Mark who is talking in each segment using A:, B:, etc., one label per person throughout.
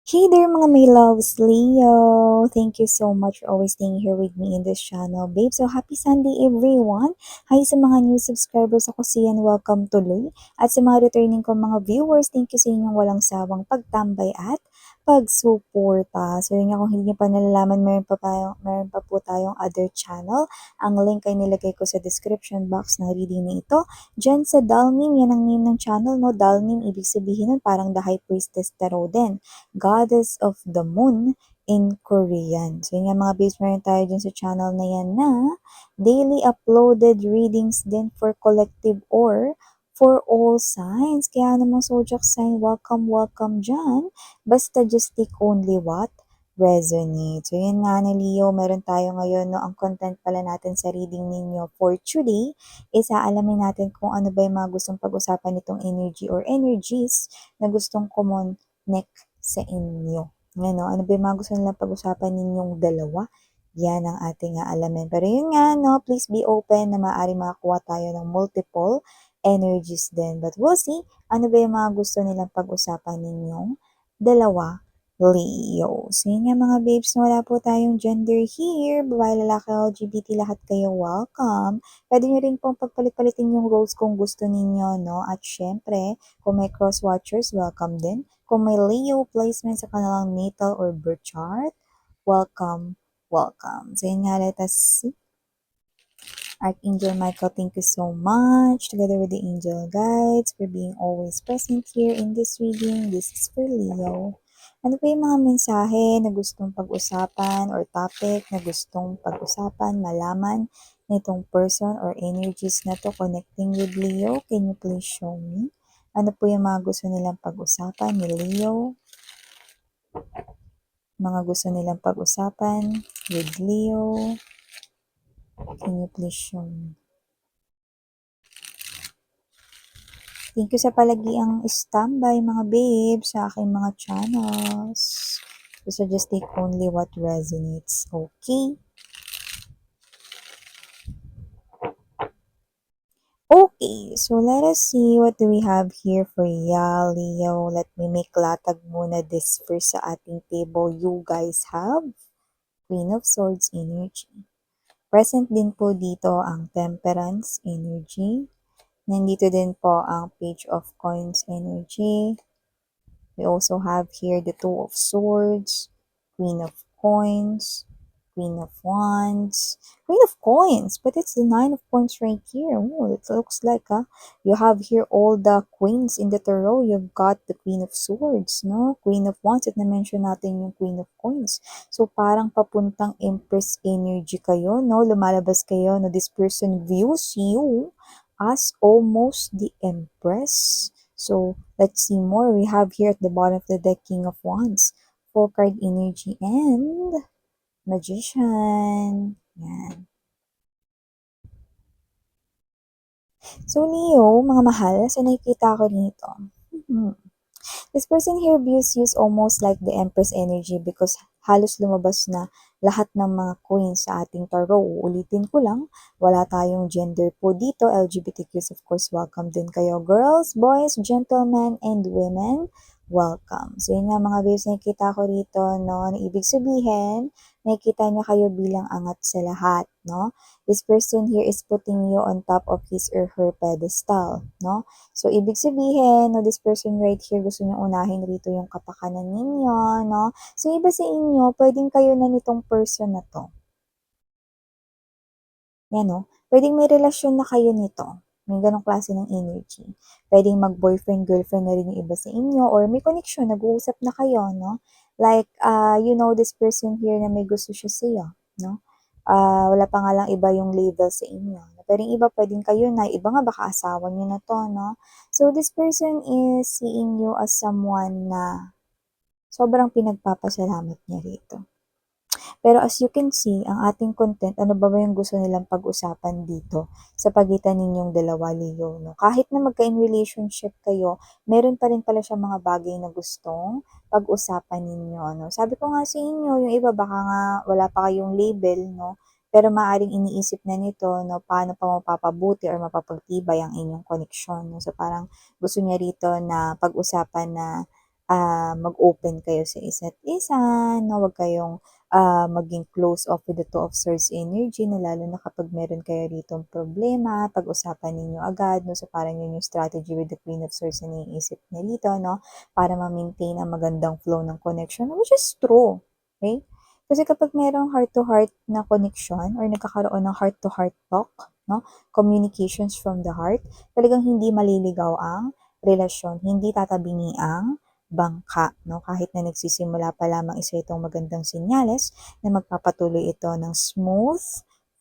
A: Hey there mga may loves, Leo! Thank you so much for always staying here with me in this channel, babe. So happy Sunday everyone! Hi sa mga new subscribers, ako si Ian, welcome tuloy. At sa mga returning ko mga viewers, thank you sa inyong walang sawang pagtambay at pagsuporta. So yun nga, kung hindi niyo pa nalalaman, meron pa po tayong other channel. Ang link ay nilagay ko sa description box ng reading na ito. Diyan sa Dalnim, yan ang name ng channel, no? Dalnim, ibig sabihin nun parang the High Priestess Tarot din. Goddess of the Moon in Korean. So yun nga mga babes, meron tayo dyan sa channel na yan na daily uploaded readings din for collective or for all signs. Kaya namang zodiac sign, welcome dyan. Basta just take only what resonate. So yun nga na Leo, meron tayo ngayon, no, ang content pala natin sa reading ninyo for today is aalamin natin kung ano ba yung mga gustong pag-usapan nitong energy or energies na gustong connect sa inyo. Ano, ano ba yung mga gusto nilang pag-usapan ninyong dalawa? Yan ang ating aalamin. Pero yun nga, no, please be open na maaari makakuha tayo ng multiple energies din. But we'll see, ano ba yung mga gusto nilang pag-usapan ninyong dalawa, Leo. So yun nga mga babes, wala po tayong gender here. Babae, lalaki, LGBT, lahat kayo welcome. Pwede nyo rin pong pagpalit-palitin yung roles kung gusto ninyo, no? At syempre, kung may cross-watchers, welcome din. Kung may Leo placement sa kanilang natal or birth chart, welcome. So yun nga, let us see. Archangel Michael, thank you so much, together with the angel guides, for being always present here in this reading. This is for Leo. Ano pa yung mga mensahe na gustong pag-usapan or topic na gustong pag-usapan, malaman nitong person or energies na to connecting with Leo? Can you please show me? Ano po yung mga gusto nilang pag-usapan ni Leo? Mga gusto nilang pag-usapan with Leo? Can you please show me? Thank you sa palagiang standby mga babes sa aking mga channels. So just take only what resonates, okay? Okay, so let us see what do we have here for ya, Leo. Let me make latag muna this first sa ating table. You guys have Queen of Swords energy. Present din po dito ang Temperance energy. Nandito din po ang Page of Coins energy. We also have here the Two of Swords, Queen of Coins, Queen of Wands, Queen of Coins, but it's the Nine of Coins right here. Oh, it looks like you have here all the queens in the tarot. You've got the Queen of Swords, no? Queen of Wands, at na-mention natin yung Queen of Coins. So, parang papuntang Empress energy kayo, no? Lumalabas kayo, no? This person views you as almost the Empress. So, let's see more. We have here at the bottom of the deck, King of Wands, full card energy, and Magician. Yan. So, Leo, mga mahal, so nakikita ko dito. This person here views you almost like the Empress energy because halos lumabas na lahat ng mga queens sa ating tarot. Ulitin ko lang, wala tayong gender po dito. LGBTQs, of course, welcome din kayo. Girls, boys, gentlemen, and women, welcome. So yun nga mga babes, nakikita ko rito, no, na ibig sabihin, nakikita niya kayo bilang angat sa lahat, no? This person here is putting you on top of his or her pedestal, no? So, ibig sabihin, no, this person right here, gusto niyo unahin rito yung kapakanan ninyo, no? So, iba sa inyo, pwedeng kayo na nitong person na to. Yan, no? Pwedeng may relasyon na kayo nito. May ganong klase ng energy. Pwedeng mag-boyfriend, girlfriend na rin yung iba sa inyo, or may connection, nag-uusap na kayo, no? Like, you know this person here na may gusto siya sa'yo, no? Wala pa nga lang iba yung label sa inyo. Pero yung iba, pwedeng kayo na, iba nga baka asawa nyo na to, no? So, this person is seeing you as someone na sobrang pinagpapasalamat niya rito. Pero as you can see, ang ating content, ano ba yung gusto nilang pag-usapan dito sa pagitan ninyong dalawa, Leo, no? Kahit na magka-in relationship kayo, meron pa rin pala siya mga bagay na gustong pag-usapan ninyo, no? Sabi ko nga sa inyo, yung iba baka nga wala pa kayong label, no? Pero maaring iniisip na nito, no, paano pa mapapabuti or mapapagtibay ang inyong koneksyon, no? So parang gusto niya rito na pag-usapan na mag-open kayo sa isa't isa, no? Huwag kayong maging close off with the Two of Swords energy, na lalo na kapag meron kayo ditong problema, pag-usapan ninyo agad, no? So, parang yun yung strategy with the Queen of Swords na naiisip niya dito, no? Para ma-maintain ang magandang flow ng connection, which is true. Okay? Kasi kapag merong heart-to-heart na connection or nagkakaroon ng heart-to-heart talk, no? Communications from the heart, talagang hindi maliligaw ang relasyon, hindi tatabingi ang bangka, no? Kahit na nagsisimula pa lamang isa itong magandang senyales na magpapatuloy ito ng smooth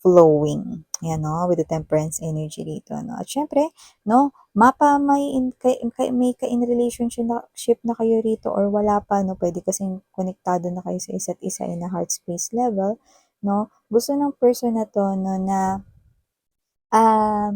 A: flowing. Yan, no? With the temperance energy dito, no? At syempre, no? May ka-in relationship na kayo rito or wala pa, no? Pwede kasing konektado na kayo sa isa't isa in a heart space level, no? Gusto ng person na to, no, na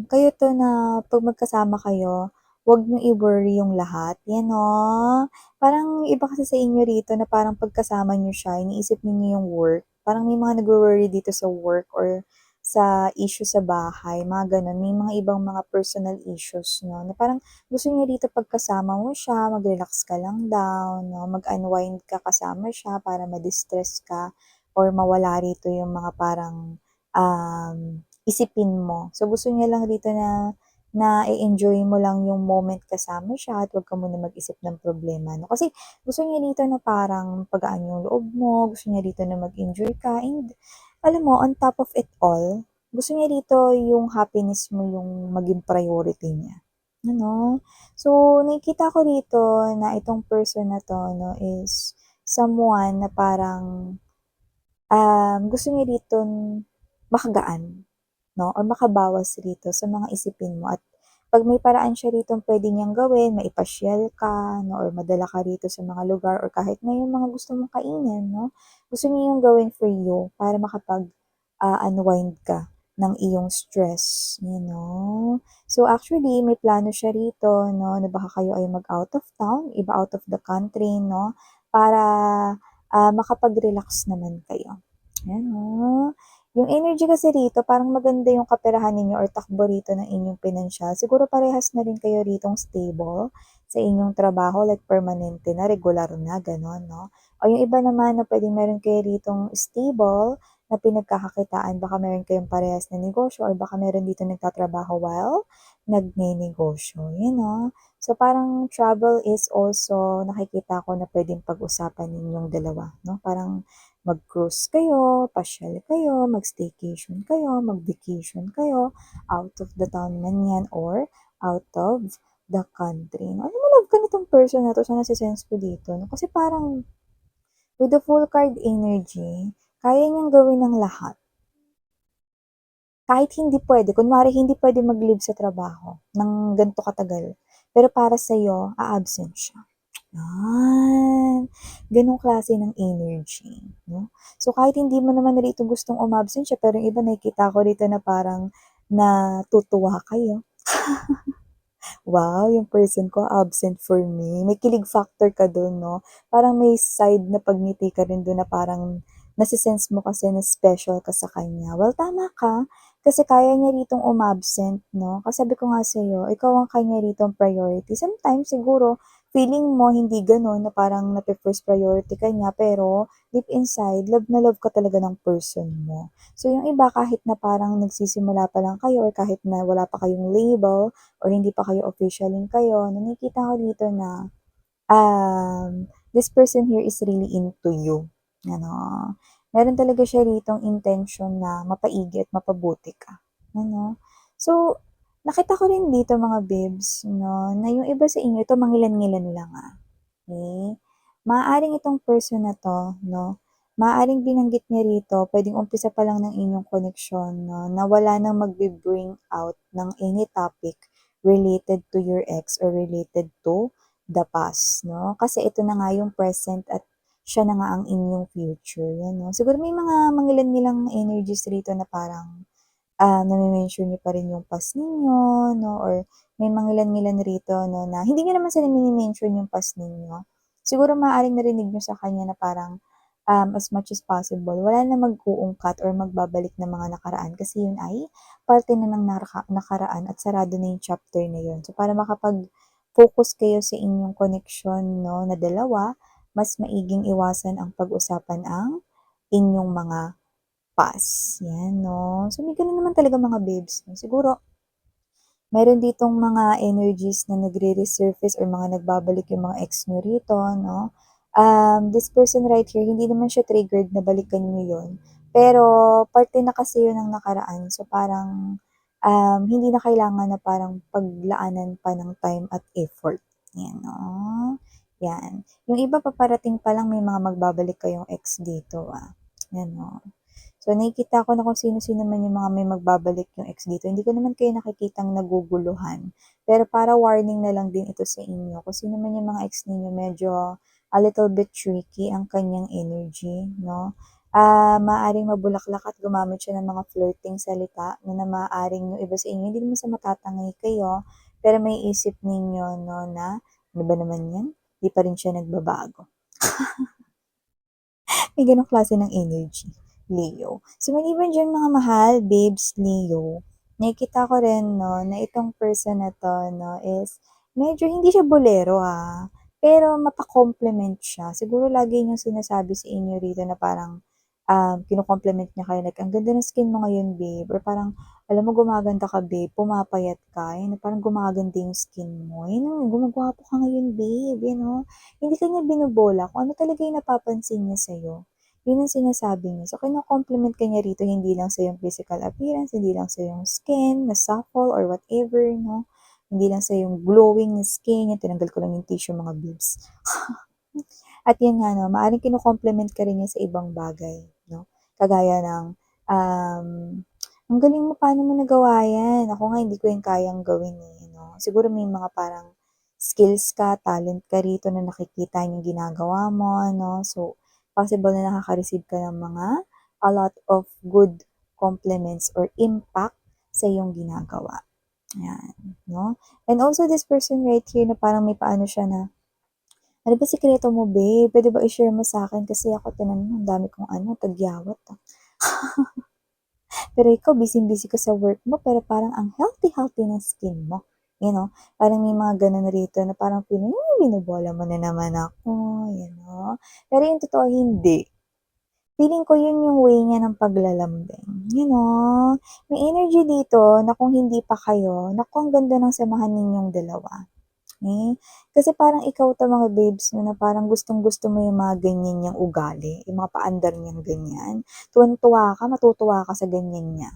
A: kayo 'to na 'pag magkasama kayo, huwag niyong i-worry yung lahat, 'yan oh. Parang yung iba kasi sa inyo rito na parang pagkasama niyo siya, iniisip niyo yung work. Parang may mga nagwo-worry dito sa work or sa issue sa bahay, mga gano'n. May mga ibang mga personal issues 'no, na parang gusto niyo dito pagkasama mo siya, mag-relax ka lang daw 'no, mag-unwind ka kasama siya para ma-distress ka or mawala rito yung mga parang, isipin mo. So, gusto niya lang dito na na-e-enjoy mo lang yung moment kasama siya at 'wag ka muna mag-isip ng problema 'no. Kasi gusto niya dito na parang pagaan yung loob mo, gusto niya dito na mag-enjoy ka and alam mo on top of it all, gusto niya dito yung happiness mo yung maging priority niya, ano. So, nakikita ko dito na itong person na 'to 'no is someone na parang, gusto niya ditong makagaan. 'No, or makabawas rito sa mga isipin mo at 'pag may paraan siya ritong puwede niyang gawin, maipasyal ka 'no, or madala ka rito sa mga lugar or kahit na yung mga gusto mong kainin 'no, gusto niya yung gawin for you para makapag, unwind ka ng iyong stress, you know. So, actually may plano siya rito 'no, na baka kayo ay mag-out of town, iba out of the country 'no, para, makapag-relax naman kayo. Ayan, oh. Yung energy kasi rito parang maganda yung kaperahan ninyo or takbo rito ng inyong pinansiyal. Siguro parehas na rin kayo ritong stable sa inyong trabaho like permanente na, regular na, gano'n 'no? O yung iba naman na puwedeng meron kayo ritong stable na pinagkakakitaan, baka meron kayong parehas na negosyo or baka meron dito nagtatrabaho while nagnenegosyo, yun 'no? So, parang travel is also nakikita ko na puwedeng pag-usapan ninyong dalawa 'no? Parang mag-cruise kayo, pasyal kayo, mag-staycation kayo, mag-vacation kayo, out of the town man yan or out of the country. No? Alam mo, love ka nitong person na to, so nasisense ko dito. No? Kasi parang with the full card energy, kaya niyang gawin ng lahat. Kahit hindi pwede, kunwari hindi pwede mag-leave sa trabaho ng ganito katagal, pero para sa'yo, a-absent siya. Yan, gano'ng klase ng energy, 'no? So, kahit hindi mo naman rito gustong umabsent siya, pero yung iba nakikita ko rito na parang natutuwa kayo. Wow, yung person ko absent for me. May kilig factor ka dun 'no? Parang may side na pagngiti ka rin dun na parang nase-sense mo kasi na special ka sa kanya. Well, tama ka, kasi kaya niya ritong umabsent 'no? Kasi sabi ko nga sa'yo, ikaw ang kanya ritong priority. Sometimes siguro feeling mo hindi gano'n na parang nape-first priority ka niya, pero deep inside love na love ka talaga ng person mo. So, yung iba kahit na parang nagsisimula pa lang kayo or kahit na wala pa kayong label or hindi pa kayo officialing kayo, na nakikita ko dito na, this person here is really into you, ano. Meron talaga siya ritong intention na mapaigi at mapabuti ka, ano. So, nakita ko rin dito mga babes 'no, na yung iba sa inyo, ito mangilan-ngilan lang, okey. Maaaring itong person na 'to 'no, maaaring binanggit niya rito, puwedeng umpisa pa lang ng inyong koneksyon 'no, na wala nang magbi-bring out ng any topic related to your ex or related to the past 'no. Kasi ito na nga yung present at siya na nga ang inyong future, 'yan 'no. Siguro may mga mangilan-ngilang energies rito na parang, name-mention niyo pa rin yung past ninyo 'no, or may mangilan-ngilan rito 'no, na hindi niyo naman sa mini-mention yung past ninyo. Siguro maaaring narinig niyo sa kanya na parang, as much as possible wala na mag-uungkat or magbabalik ng mga nakaraan kasi yun ay parte na ng nakaraan at sarado na yung chapter na yun. So, para makapag focus kayo sa inyong koneksyon 'no, na dalawa, mas maiging iwasan ang pag-usapan ang inyong mga past, 'yan 'no. So, may gano'n naman talaga mga babes 'no. Siguro meron ditong mga energies na nagre-resurface or mga nagbabalik yung mga ex niyo rito 'no. This person right here, hindi naman siya triggered na balikan niyo yun, pero parte na kasi yun ng nakaraan. So, parang, hindi na kailangan na parang paglaanan pa ng time at effort, 'yan 'no. 'Yan. Yung iba paparating pa lang may mga magbabalik kayong ex dito, 'yan 'no. So, nakikita ko na kung sino-sino man yung mga may magbabalik yung ex dito. Hindi ko naman kayo nakikitang naguguluhan. Pero para warning na lang din ito sa inyo. Kung sino man yung mga ex ninyo, medyo a little bit tricky ang kanyang energy, no? Maaaring mabulaklak at gumamit siya ng mga flirting salita na maaaring yung iba sa inyo, hindi naman sa matatangay kayo, pero may isip ninyo, no, na, ano ba naman yan? Di pa rin siya nagbabago. May ganong klase ng energy, Leo. So, maliban diyan mga mahal, babes, Leo, nakikita ko rin 'no, na itong person na 'to 'no, is medyo hindi siya bolero, pero mapa-compliment siya. Siguro lagi niyang sinasabi sa inyo rito na parang, kino-compliment niya kayo like, "Ang ganda ng skin mo ngayon babe," or parang, "Alam mo gumaganda ka babe, pumapayat ka." Yun, parang gumaganda yung skin mo. Yun, "Gumagwapo ka ngayon babe," yun 'no. Hindi ka niya binobola kung ano talaga yung napapansin niya sa'yo. Yun ang sinasabi niya. So, kino-compliment ka niya rito hindi lang sa yung physical appearance, hindi lang sa yung skin na supple or whatever, no? Hindi lang sa yung glowing na skin, yung tinanggal ko lang yung tissue mga boobs. At yun nga 'no, maaaring kino-compliment ka rin niya sa ibang bagay 'no, kagaya ng, um, "Ang galing mo, paano mo nagawa yan? Ako nga hindi ko yan kayang gawin, eh," 'no. Siguro may mga parang skills ka, talent ka rito na nakikita niyang ginagawa mo 'no. So, possible na nakaka-receive ka ng mga a lot of good compliments or impact sa iyong ginagawa, ayan 'no. And also this person right here na parang may paano siya na, "Ano ba sikreto mo babe? Puwede ba i-share mo sa'kin kasi ako tignan mo ang dami kong ano, tagyawat, Pero ikaw busy-busy ka sa work mo pero parang ang healthy-healthy ng skin mo." You know, parang may mga gano'n rito na parang feeling, binobola mo na naman ako, you know. Pero yung totoo hindi. Feeling ko yun yung way niya ng paglalambing, you know. May energy dito na kung hindi pa kayo, naku ang ganda ng samahan ninyong dalawa. Kasi parang ikaw 'to mga babes 'no, na parang gustong-gusto mo yung mga ganyan niyang ugali, yung mga paandar niyang ganyan. Tuwang-tuwa ka, matutuwa ka sa ganyan niya,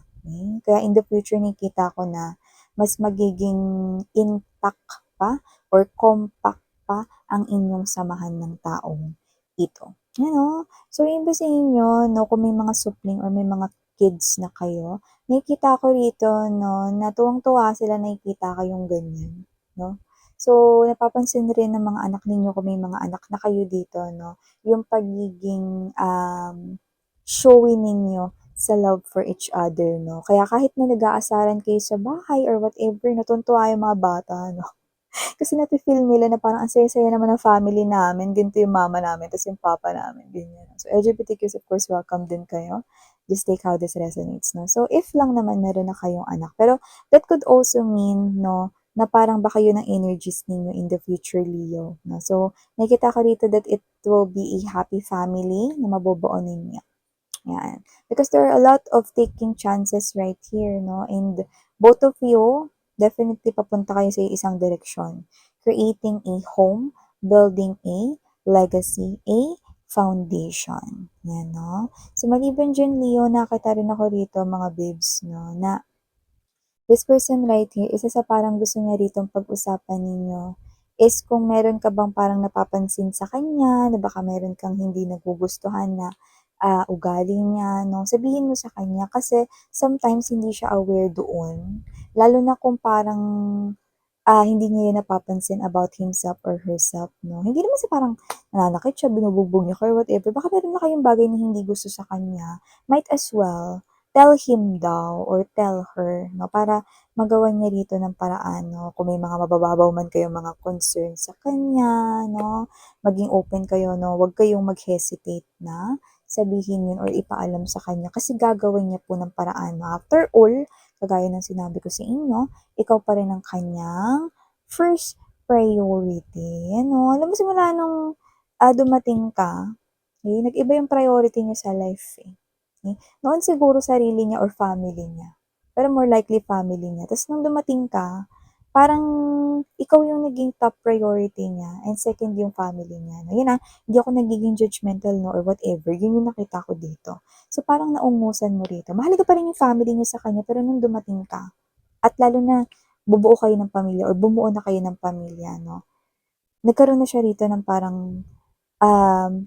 A: Kaya in the future nakikita ko na mas magiging intact pa or compact pa ang inyong samahan ng taong ito, So yung iba sa inyo 'no, kung may mga supling or may mga kids na kayo, nakikita ko rito 'no, na tuwang-tuwa sila nakikita kayong ganyan 'no. So, napapansin rin ng mga anak ninyo kung may mga anak na kayo dito 'no, yung pagiging, showy ninyo sa love for each other 'no. Kaya kahit na nag-aasaran kayo sa bahay or whatever, natutuwa yung mga bata 'no. Kasi nafi-feel nila na parang ang saya-saya naman ng family namin, ganito yung mama namin ta's yung papa namin, ganyan. So, LGBTQs of course welcome din kayo. Just take how this resonates 'no. So, if lang naman meron na kayong anak, pero that could also mean 'no, na parang baka yun ang energies ninyo in the future, Leo 'no. So, nakikita ko rito that it will be a happy family na mabubuo ninyo. Yan. Because there are a lot of taking chances right here, no? And both of you, definitely papunta kayo sa isang direksyon. Creating a home, building a legacy, a foundation. Yan, no? So, maliban dyan, Leo, nakita rin ako rito, mga babes, no, na this person right here, isa sa parang gusto niya ritong pag-usapan ninyo is kung meron ka bang parang napapansin sa kanya, na baka meron kang hindi nagugustuhan na ugali niya, no? Sabihin mo sa kanya kasi sometimes hindi siya aware doon. Lalo na kung parang hindi niya yun napapansin about himself or herself, no? Hindi naman sa parang nananakit siya, binubugbog niya or whatever. Baka meron na kayong bagay na hindi gusto sa kanya. Might as well tell him daw or tell her, no? Para magawa niya rito ng paraan, no? Kung may mga mabababaw man kayong mga concern sa kanya, no? Maging open kayo, no? Huwag kayong mag-hesitate na sabihin yun or ipaalam sa kanya kasi gagawin niya po ng paraan. No? After all, kagaya ng sinabi ko sa inyo, ikaw pa rin ang kanyang first priority. Ano, alam mo simula nung, dumating ka, nag-iba yung priority niya sa life, eh. Noon siguro sarili niya or family niya, pero more likely family niya. Ta's nung dumating ka, parang ikaw yung naging top priority niya and second yung family niya 'no. Yun, hindi ako nagiging judgmental 'no or whatever, yun yung nakita ko dito. So, parang naungusan mo rito. Mahalaga pa rin yung family niya sa kanya pero nung dumating ka at lalo na bubuo kayo ng pamilya or bumuo na kayo ng pamilya 'no, nagkaroon na siya rito ng parang,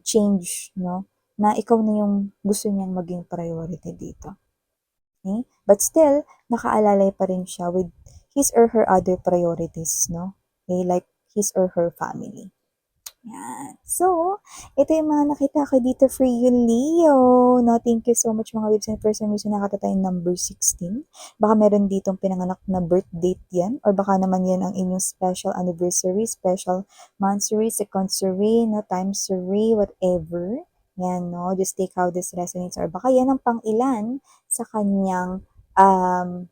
A: change 'no, na ikaw na yung gusto niyang maging priority dito, okey? But still, nakaalalay pa rin siya with his or her other priorities 'no, okey, like his or her family. Yan. So, ito yung mga nakita ko dito for you, Leo. No, thank you so much mga babes. And for some reason, nakata tayong number 16. Baka meron ditong pinanganak na birth date yan. Or baka naman yan ang inyong special anniversary, special monthsary, secondsary, no, timesary, whatever. Yan, no. Just take how this resonates. Or baka yan ang pang-ilan sa kanyang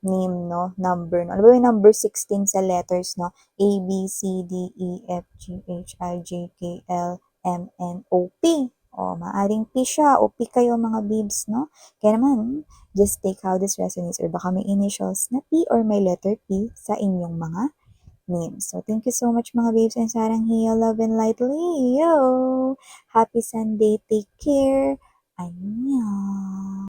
A: name, no, number, no. Alam mo yung number 16 sa letters, no? A, B, C, D, E, F, G, H, I, J, K, L, M, N, O, P. O, maaring P siya o P kayo mga babes, no? Kaya naman, just take how this resonates or baka may initials na P or may letter P sa inyong mga names. So, thank you so much mga babes and sarang hiya, love and light, Leo! Happy Sunday, take care! Annyeong!